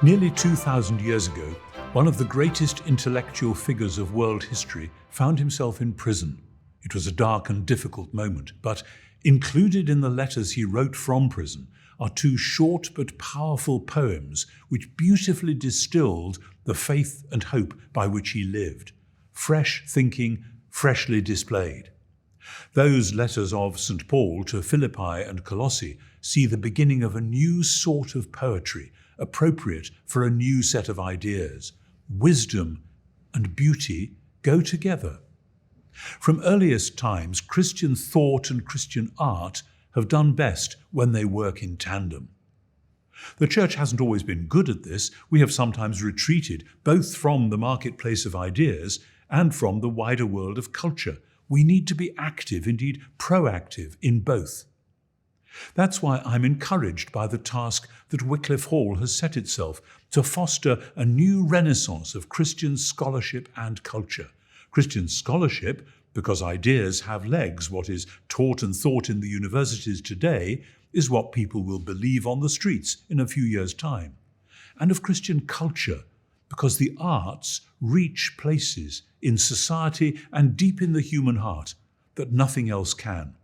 Nearly 2,000 years ago, one of the greatest intellectual figures of world history found himself in prison. It was a dark and difficult moment, but included in the letters he wrote from prison are two short but powerful poems which beautifully distilled the faith and hope by which he lived. Fresh thinking, freshly displayed. Those letters of St. Paul to Philippi and Colossae see the beginning of a new sort of poetry, appropriate for a new set of ideas. Wisdom and beauty go together. From earliest times, Christian thought and Christian art have done best when they work in tandem. The Church hasn't always been good at this. We have sometimes retreated both from the marketplace of ideas and from the wider world of culture. We need to be active, indeed proactive, in both. That's why I'm encouraged by the task that Wycliffe Hall has set itself to foster a new renaissance of Christian scholarship and culture. Christian scholarship, because ideas have legs. What is taught and thought in the universities today is what people will believe on the streets in a few years' time. And of Christian culture, because the arts reach places in society and deep in the human heart that nothing else can.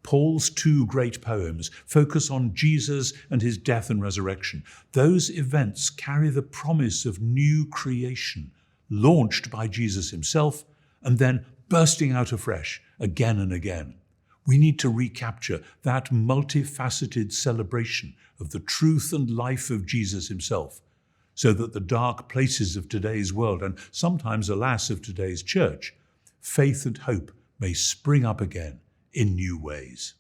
Paul's two great poems focus on Jesus and his death and resurrection. Those events carry the promise of new creation, launched by Jesus himself and then bursting out afresh again and again. We need to recapture that multifaceted celebration of the truth and life of Jesus himself, so that the dark places of today's world, and sometimes, alas, of today's church, faith and hope may spring up again in new ways.